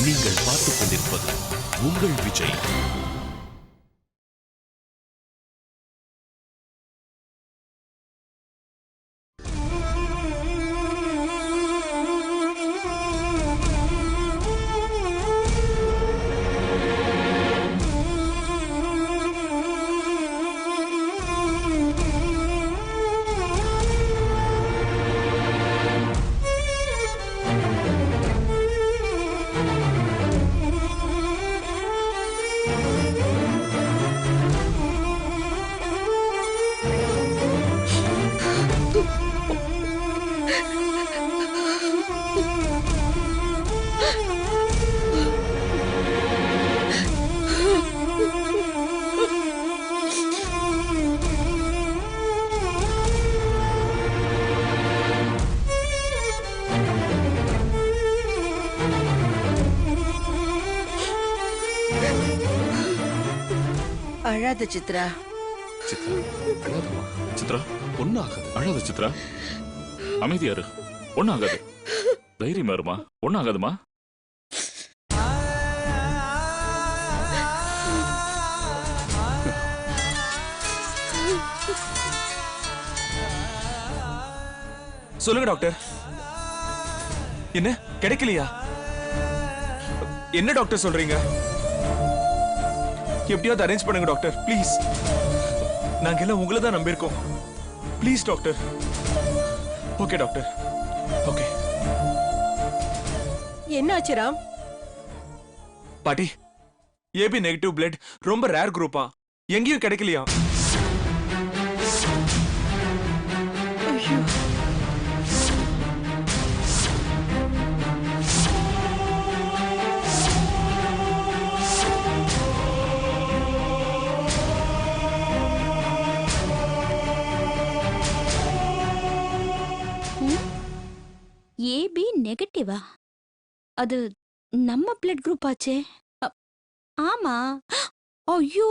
நீங்கள் பார்த்துக் கொண்டிருப்பது உங்கள் விஜய். அழாத சித்ரா. சித்ரா அழாதம்மா. சித்ரா ஒன்னும் ஆகாது. அழாத சித்ரா. அமைதியாரு. ஒன்னும் ஆகாது. தைரியமா இருமா. ஒன்னும் ஆகாதுமா. சொல்லுங்க டாக்டர். என்ன கிடைக்கலையா? என்ன டாக்டர் சொல்றீங்க? எப்படியாவது அரேஞ்ச் பண்ணுங்க டாக்டர் ப்ளீஸ். நாங்க எல்லாம் உங்களை தான் நம்பியிருக்கோம். Please doctor. Okay doctor. Okay. என்னாச்சு ராம்? பாட்டி, ஏபி நெகட்டிவ் பிளட் ரொம்ப ரேர் குரூப்பா, எங்கேயும் கிடைக்கலையா? ஐயோ, ஏபி நெகட்டிவா? அது நம்ம பிளட் குரூப் ஆச்சே. ஆமா. ஐயோ,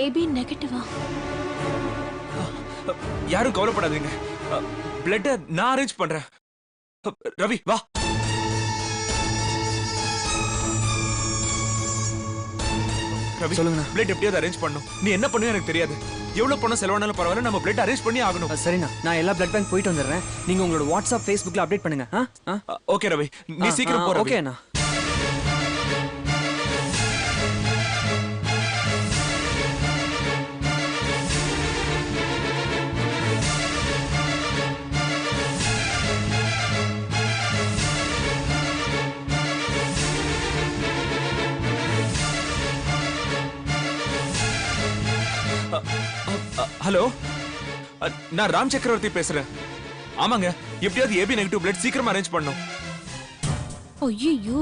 ஏபி நெகட்டிவா? யாரும் கவலைப்படாதீங்க. பிளட் நான் அரேஞ்ச் பண்றேன். ரவி வா. ரவி சொல்லுங்க. பிளட் எப்படியாவது அரேஞ்ச் பண்ணும். நீ என்ன பண்ணுவ எனக்கு தெரியாது. எவ்வளவு பணம் செலவானாலும் பரவாயில்ல, நம்ம பிளட் அரேஞ்ச் பண்ணி ஆகணும். சரிண்ணா, நான் எல்லா பிளட் பேங்க் போயிட்டு வந்துடுறேன். நீங்க உங்களோட வாட்ஸ்அப் ஃபேஸ்புக்ல அப்டேட் பண்ணுங்க. ஓகே ரவி, நீ சீக்கிரம் போ. ஓகே அண்ணா. ஹலோ, நான் ராம் சக்கரவர்த்தி பேசுறேன். ஆமாங்க, எப்படியாவது ஏபி நெகட்டிவ் பிளட் சீக்கிரமா அரேஞ்ச் பண்ணணும். ஐயோ,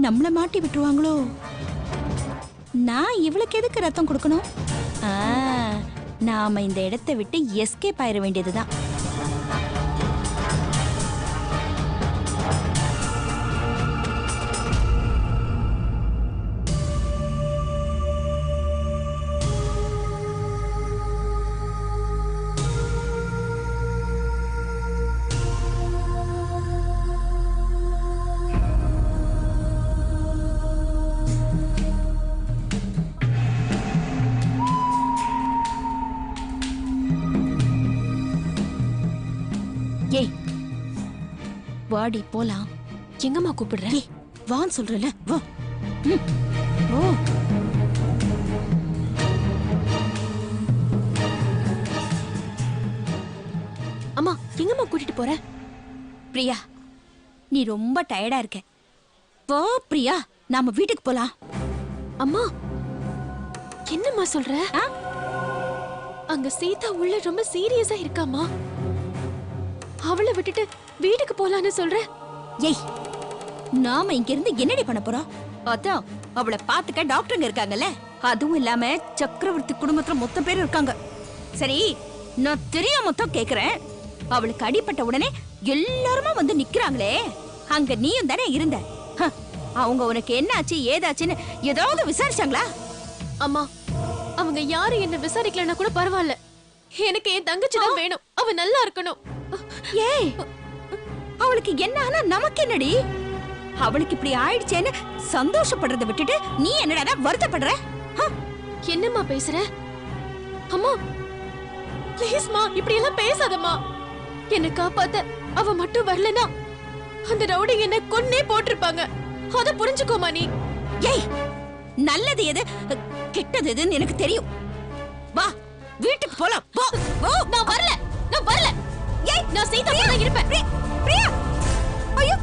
நம்மள மாட்டி விட்டுருவாங்களோ? நான் இவளுக்கு எதுக்கு ரத்தம் கொடுக்கணும்? நாம இந்த இடத்தை விட்டு எஸ்கேப் ஆயிட வேண்டியதுதான். ஏய், வாடி போலாம். எங்கம்மா கூப்பிடுற? வான்னு சொல்றல. வா. ஓ, அம்மா எங்கம்மா கூட்டிட்டு போற? பிரியா, நீ ரொம்ப டயர்டா இருக்க. போ பிரியா, நாம வீட்டுக்கு போலாம். அம்மா என்னம்மா சொல்ற? அங்க சீதா உள்ள ரொம்ப சீரியஸா இருக்காமா. அவளை விட்டுட்டு வீட்டுக்கு போலான்னு சொல்ற? ஏய், நாம இங்க இருந்து என்னடி பண்ண போறோம்? அதான் அவளை பாத்துக்க டாக்டருங்க இருக்காங்கல்ல. அதுவும் இல்லாம சக்கரவர்த்தி குடும்பத்துல மொத்த பேர் இருக்காங்க. சரி, நான் தெரியாம தான் கேக்குறேன். அவளுக்கு அடிபட்ட உடனே எல்லாருமா வந்து நிக்கிறாங்களே, அங்க நீயும் தானே இருந்த. அவங்க உனக்கு என்னாச்சு ஏதாச்சுன்னு ஏதாவது விசாரிச்சாங்களா? அம்மா அவங்க யாரு என்ன விசாரிக்கலன்னா கூட பரவாயில்ல, எனக்கு என் தங்கச்சி தான் வேணும். அவ நல்லா இருக்கணும். ஏய், அவளுக்கு என்ன ஆனா நமக்கு என்னடி? அவளுக்கு இப்படி ஆயிடுச்சேன்னு சந்தோஷப்படுறதை விட்டுட்டு நீ என்னடா வருத்தப்படுற? என்னம்மா பேசுற? அம்மா ப்ளீஸ்மா, இப்படி எல்லாம் பேசாதம்மா. என்ன காப்பாத்த அவ மட்டும் வரலனா அந்த ரவுடி என்ன கொன்னே போட்டிருப்பாங்க. அத புரிஞ்சுக்கோமா நீ. ஏய், நல்லது எது கெட்டது எதுன்னு எனக்கு தெரியும். வா வீட்டுக்கு போலாம். போ. நான் வரல, நான் வரல. ஏய், நான் சீதா கூட தான் இருப்பேன். பிரியா, ஐயோ.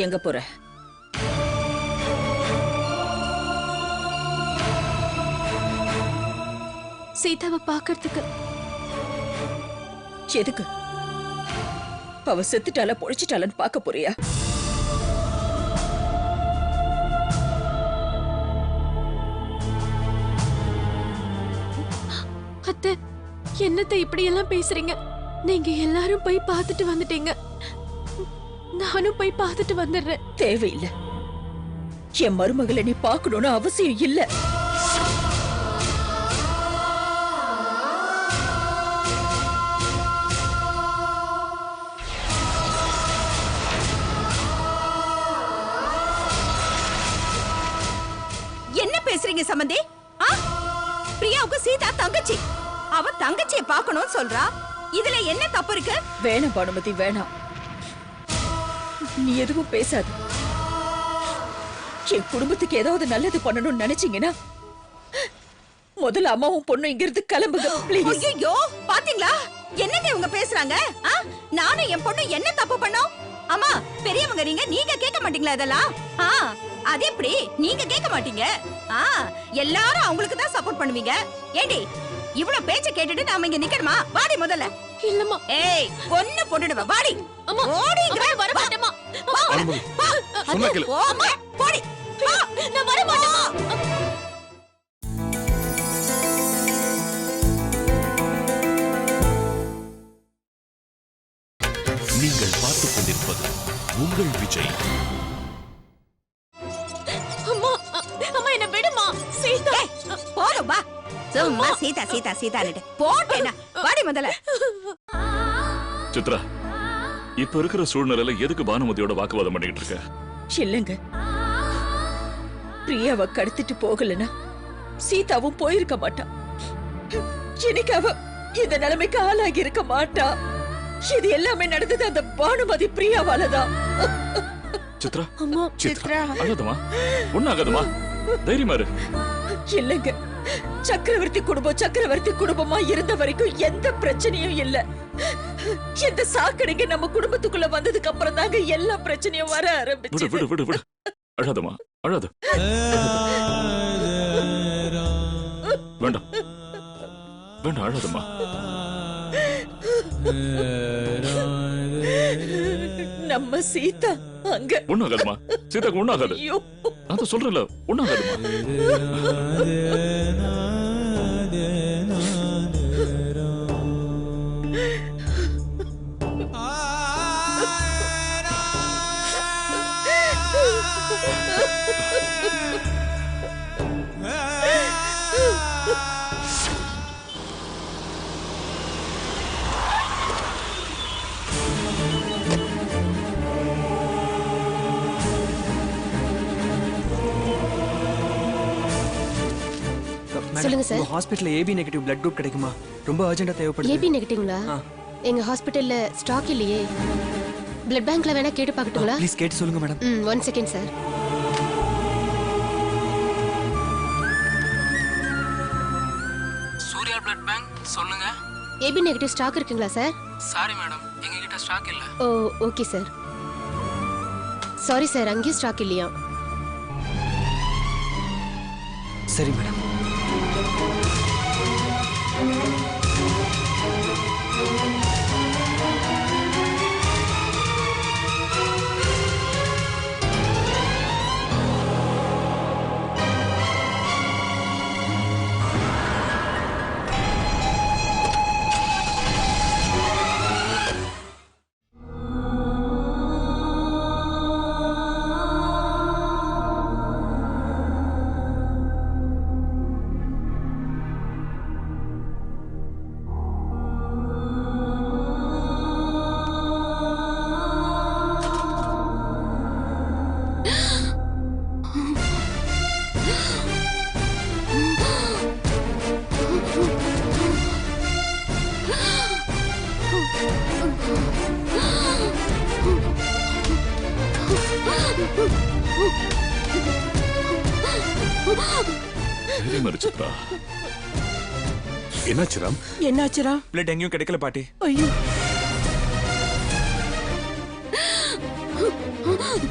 எங்க போற? சீதாவை பாக்கிறதுக்கு. எதுக்கு? அவ செத்துட்டால பொழிச்சிட்டாலன்னு பார்க்க போறியா? அத்தை, என்னத்தை இப்படி எல்லாம் பேசுறீங்க? நீங்க எல்லாரும் போய் பார்த்துட்டு வந்துட்டீங்க, நானும் போய் பார்த்துட்டு வந்துடுறேன். தேவையில்லை. என் மருமகளை நீ பார்க்கணும்னு அவசியம் இல்ல. என்ன பேசுறீங்க சம்பந்தி? பிரியாவுக்கு சீதா தங்கச்சி. அவ தங்கச்சியை பார்க்கணும்னு சொல்றா. இதுல என்ன தப்பு இருக்கு? வேணாம் பானுமதி, வேணாம். நீ எதுவும் பேசாத. என் குடும்பத்துக்கு ஏதாவது நல்லது பண்ணணும்னு நினைச்சீங்கன்னா முதல்ல அம்மாவும் பொண்ணும் இங்க இருந்து கிளம்புங்க ப்ளீஸ். ஐயோ, பாத்தீங்களா என்னங்க இவங்க பேசுறாங்க? நானும் என் பொண்ணு என்ன தப்பு பண்ணோம்? அம்மா, பெரியவங்க நீங்க கேட்க மாட்டீங்களா இதெல்லாம்? அது எப்படி நீங்க கேட்க மாட்டீங்க? எல்லாரும் அவங்களுக்கு தான் சப்போர்ட் பண்ணுவீங்க. ஏண்டி இவ்வளவு பேச்ச கேட்டுட்டு நாம இங்க நிக்கணுமா? வாடி முதல்ல. இல்லம்மா. ஏய், ஒண்ணு போட்டுடுவ. வாடி. அம்மா, ஓடிங்க. வர மாட்டேமா. சொன்னா கேளு. போடி. நான் வர மாட்டேமா. நீங்கள் பார்த்துக் கொண்டிருப்பது உங்கள் விஜய். அம்மா, அம்மா என்ன விடுமா. சீதா, போதும் வா. சும்மா சீதா சீதா சீதான்னு போட்டேனா? வாடி முதல்ல. சித்ரா, இப்ப இருக்கிற சூழ்நிலையில எதுக்கு பானுமதியோட வாக்குவாதம் பண்ணிட்டு இருக்க? இல்லங்க, பிரியாவை கடத்திட்டு போகலனா சீதாவும் போயிருக்க மாட்டா. இன்னைக்கு அவ இந்த நிலைமைக்கு ஆளாகி இருக்க மாட்டா. இது எல்லாமே நடந்தது அந்த பானுமதி பிரியாவாலதான். சித்ரா, அம்மா, சித்ரா அழாதமா, ஒண்ணாகாதமா, தைரியமா இரு. இல்லங்க, சக்கரவர்த்தி குடும்பமா இருந்த வரைக்கும் எந்த பிரச்சனையும் இல்ல. இந்த சாக்கடைங்க நம்ம குடும்பத்துக்குள்ள வந்ததுக்கு அப்புறம் தாங்க எல்லா பிரச்சனையும் வர விடு ஆரம்பிச்சு. விடு விடு விடு. அழாதமா, அழாத. வேண்டாம் வேண்டாம், அழாதமா. நம்ம சீதா அங்க ஒண்ணாகாதமா, சீதாக்கு ஒண்ணாகாது. ஐயோ, நான் தான் சொல்றேன்ல, ஒண்ணாகாதமா. சொல்லுங்க சார். ஹாஸ்பிடல்ல ஏபி நெகட்டிவ் பிளட் குரூப் கிடைக்குமா? ரொம்ப அர்ஜென்ட்டா தேவைப்படுது. ஏபி நெகட்டிவ்ங்களா? எங்க ஹாஸ்பிடல்ல ஸ்டாக் இல்லையே. பிளட் பேங்க்ல வேணா கேட்டு பார்க்கட்டுங்களா? ப்ளீஸ் கேட்டு சொல்லுங்க madam. 1 second sir. Surya blood bank சொல்லுங்க. ஏபி நெகட்டிவ் ஸ்டாக் இருக்குங்களா சார்? சாரி மேடம், எங்ககிட்ட ஸ்டாக் இல்ல. Oh, okay sir. Sorry sir, அங்கேயும் ஸ்டாக் இல்லையா? சரி மேடம். தைரியமா இரு சித்ரா. என்னாச்சு ராம்? என்னாச்சுரா? பிளட் எங்கேயும் கிடைக்கல பாட்டி. ஐயோ,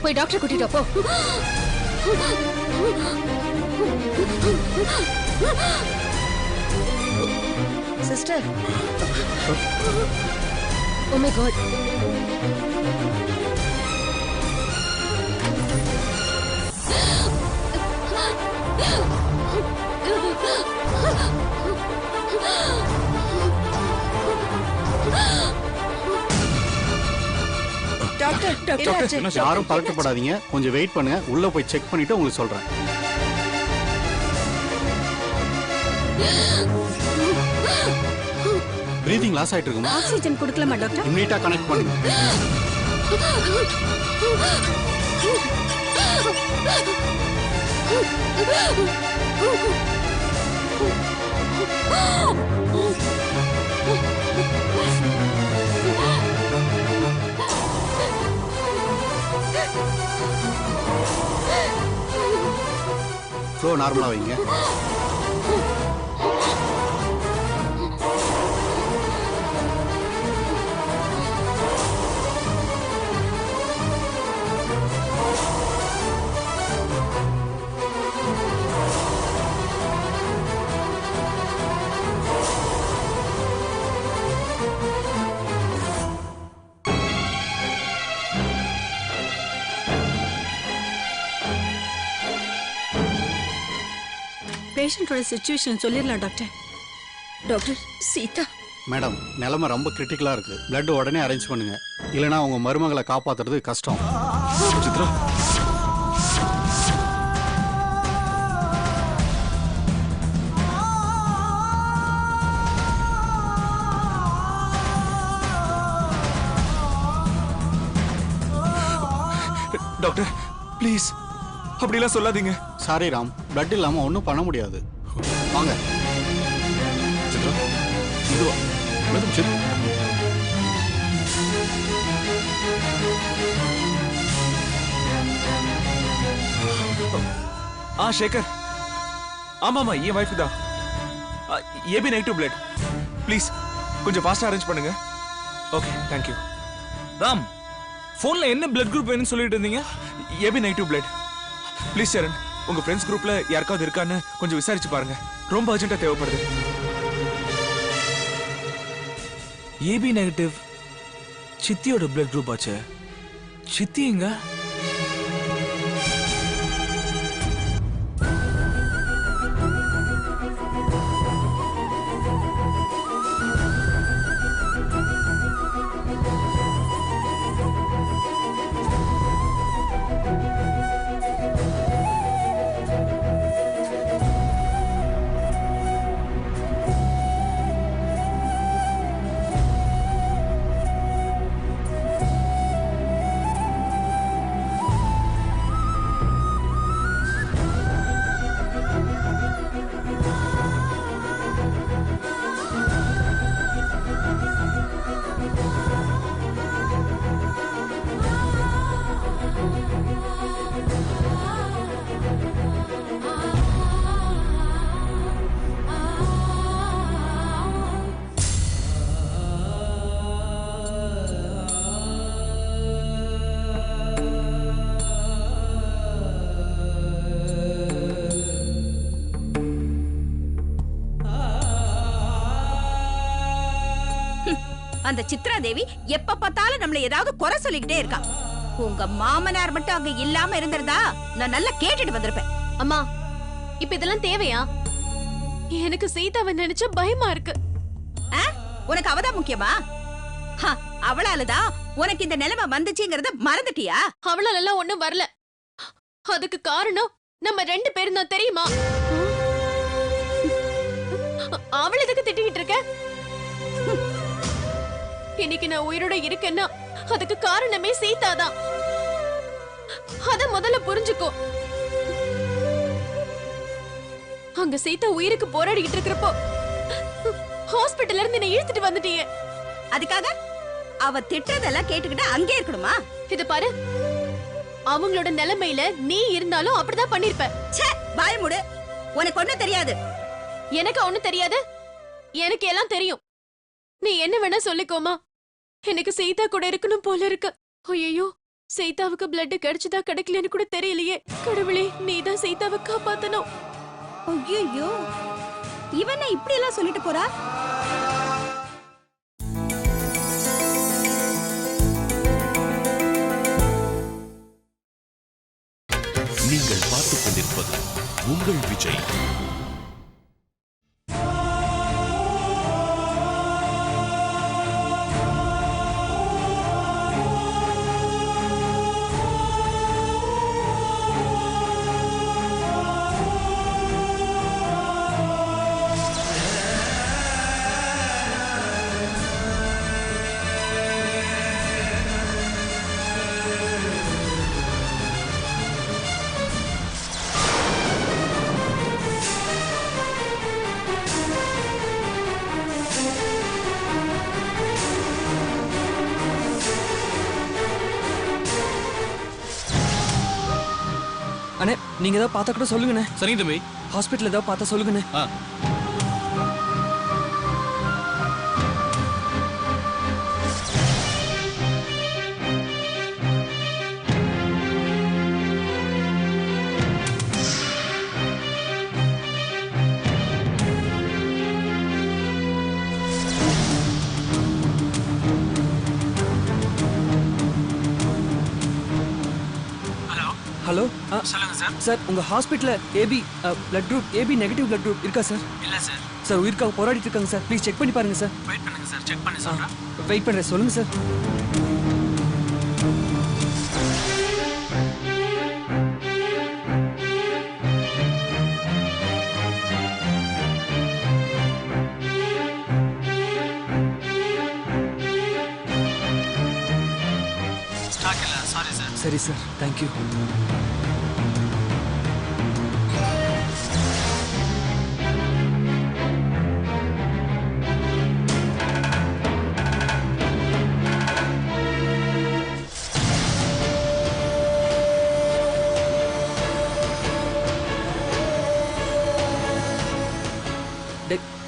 போய் டாக்டர் கூட்டிட்டு போ. Sister. Oh my God. Doctor, doctor, என்னாச்சு? யாரும் பதட்டப்படாதீங்க, கொஞ்சம் வெயிட் பண்ணுங்க, உள்ள போய் செக் பண்ணிட்டு உங்களுக்கு சொல்றேன். பிரீதிங் லாஸ் ஆயிட்டு இருக்குமா? ஆக்சிஜன் கொடுக்கலாமா டாக்டர்? இம்மீடியட்டா கனெக்ட் பண்ணுங்க. ஃப்ளோ நார்மலா வைங்க. பேஷண்டோட சிச்சுவேஷன் சொல்லிடலாம் டாக்டர். டாக்டர், சீதா மேடம், நிலைமை ரொம்ப கிரிட்டிக்கலா இருக்கு. பிளட் உடனே அரேஞ்ச் பண்ணுங்க, இல்லனா உங்க மருமகளை காப்பாத்துறது கஷ்டம். சித்ரா, டாக்டர் ப்ளீஸ் அப்படிலாம் சொல்லாதீங்க. சாரி ராம், பிளட் இல்லாம ஒன்றும் பண்ண முடியாது. வாங்க. சித்ரா, இதுவா மேடம்? சரி, சேகர், ஆமாமா என் வைஃப் தான். AB negative blood. ப்ளீஸ் கொஞ்சம் ஃபாஸ்டா அரேஞ்ச் பண்ணுங்க. Okay, thank you. ராம், போன்ல என்ன பிளட் குரூப் வேணும்னு சொல்லிட்டு இருந்தீங்க? AB negative blood. Please Saran, உங்க ஃப்ரெண்ட்ஸ் குரூப்ல யாருக்காவது இருக்கான்னு கொஞ்சம் விசாரிச்சு பாருங்க. ரொம்ப அர்ஜென்ட்டா தேவைப்படுது. ஏபி நெகட்டிவ் சித்தியோட பிளட் குரூப் ஆச்சு. சித்தி எங்க? அந்த சித்ரா தேவி எப்ப பார்த்தாலும் நம்மள ஏதாவது குறை சொல்லிக்கிட்டே இருக்கா. உங்க மாமனார் மட்டும் அங்க இல்லாம இருந்திருந்தா நான் நல்லா கேட்டுட்டு வந்திருப்பேன். அம்மா, இப்ப இதெல்லாம் தேவையா? எனக்கு சீதாவை நினைச்சா பயமா இருக்கு. உனக்கு அவதான் முக்கியமா? அவளாலதான் உனக்கு இந்த நிலைமை வந்துச்சுங்கறத மறந்துட்டியா? அவளால எல்லாம் ஒண்ணும் வரல. அதுக்கு காரணம் நம்ம 2 பேரும் தான், தெரியுமா? அவள் எதுக்கு திட்டிக்கிட்டு இருக்க? இன்னைக்கு நான் உயிரோட இருக்கேன்னா அதுக்கு காரணமே சீதா தான். அத முதல்ல புரிஞ்சுக்கோ. அங்க சீதா உயிருக்கு போராடிக்கிட்டு இருக்கிறப்போ ஹாஸ்பிடல்ல இருந்து என்ன இழுத்துட்டு வந்துட்டீங்க. அதுக்காக அவ திட்டதெல்லாம் கேட்டுக்கிட்டு அங்கே இருக்கணுமா? இது பாரு, அவங்களோட நிலைமையில நீ இருந்தாலும் அப்படிதான் பண்ணிருப்ப. ச்சே, வாய் மூடு. உனக்கு ஒண்ணும் தெரியாது. எனக்கு ஒண்ணும் தெரியாது. எனக்கு எல்லாம் தெரியும். நீ என்ன வேணா சொல்லிக்கோமா. எனக்கு சீதா கூட இருக்கணும் போல இருக்கு. ஐயோ, சீதாவுக்கு பிளட் கிடைச்சதா கிடைக்கலன்னு கூட தெரியலையே. கடவுளே, நீதான் சீதாவை காப்பாத்தணும். ஐயோ, இவன் இப்படி எல்லாம் சொல்லிட்டு போறா? நீங்கள் பார்த்துக் கொண்டிருப்பது உங்கள் விஜய். அண்ணே, நீங்க ஏதாவது பார்த்தா கூட சொல்லுங்கண்ணே. சரிங்க தம்பி. ஹாஸ்பிட்டல் ஏதாவது பார்த்தா சொல்லுங்கண்ணே. ஹலோ, சொல்லுங்க சார். சார் உங்க ஹாஸ்பிட்டல்ல AB blood group AB negative blood group இருக்கா சார்? இல்ல சார். சார் உயிருக்காக போராடிட்டு இருக்காங்க சார். ப்ளீஸ் செக் பண்ணி பாருங்க சார். வெயிட் பண்ணுங்க சார். செக் பண்ணி சொல்றேன். வெயிட் பண்றேன், சொல்லுங்க சார். ஸ்டாக் இல்ல. Sorry sir. சரி சார், தேங்க்யூ.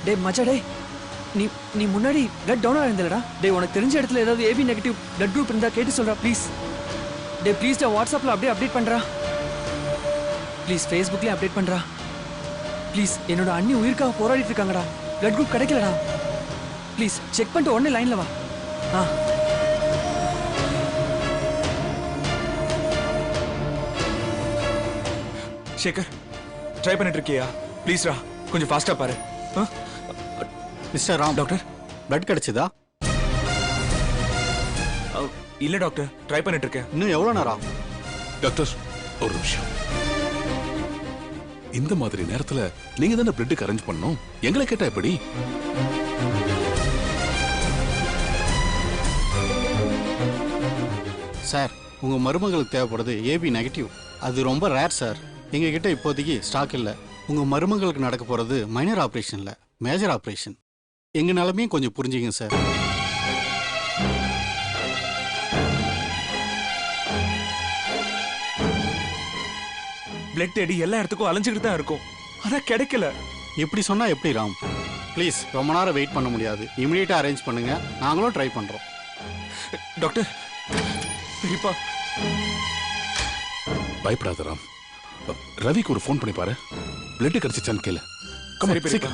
டே மச்சா, டே நீ நீ முன்னாடி பிளட் டவுன் ஆயிருந்தலடா. டே உனக்கு தெரிஞ்ச இடத்துல ஏதாவது ஏபி நெகட்டிவ் பிளட் குரூப் இருந்தா கேட்டு சொல்றா ப்ளீஸ். டே ப்ளீஸ், டே வாட்ஸ்அப்ல அப்படியே அப்டேட் பண்றா ப்ளீஸ். ஃபேஸ்புக்லயே அப்டேட் பண்றா ப்ளீஸ். என்னோட அண்ணி உயிருக்காக போராடிட்டு இருக்காங்கடா. பிளட் குரூப் கிடைக்கலடா. ப்ளீஸ் செக் பண்ணிட்டு உடனே லைன்ல வா. சேகர், ட்ரை பண்ணிட்டு இருக்கியா? ப்ளீஸ்ரா, கொஞ்சம் ஃபாஸ்டா பாரு. மிஸ்டர் ராம், டாக்டர், பிளட் கிடைச்சதா? இல்ல டாக்டர், ட்ரை பண்ணிட்டு இருக்கேன். இன்னும் எவ்வளவு நேரம்? டாக்டர், ஒரு நிமிஷம். இந்த மாதிரி நேரத்துல நீங்க தானே பிளட்டுக்கு அரேஞ்ச் பண்ணணும். எங்களை கேட்டா எப்படி? சார், உங்க மருமகளுக்கு தேவைப்படுறது ஏபி நெகட்டிவ். அது ரொம்ப ரேர் சார். எங்க கிட்ட இப்போதைக்கு ஸ்டாக் இல்லை. உங்க மருமகளுக்கு நடக்க போறது மைனர் ஆபரேஷன் இல்ல, மேஜர் ஆபரேஷன். எங்க நிலைமையும் கொஞ்சம் புரிஞ்சுங்க சார். பிளட் தேடி எல்லா இடத்துக்கும் அலைஞ்சுக்கிட்டு தான் இருக்கும். ஆனா கிடைக்கல. இப்படி சொன்னா எப்படி ராம்? ப்ளீஸ், ரொம்ப நேரம் வெயிட் பண்ண முடியாது. இமிடியேட்டா அரேஞ்ச் பண்ணுங்க. நாங்களும் ட்ரை பண்றோம். டாக்டர், பெரியப்பா, பயப்படாத ராம். ரவிக்கு ஒரு ஃபோன் பண்ணி பாரு. பிளட் கிடைச்சிச்சான்னு கேளு. சரி பெரியப்பா.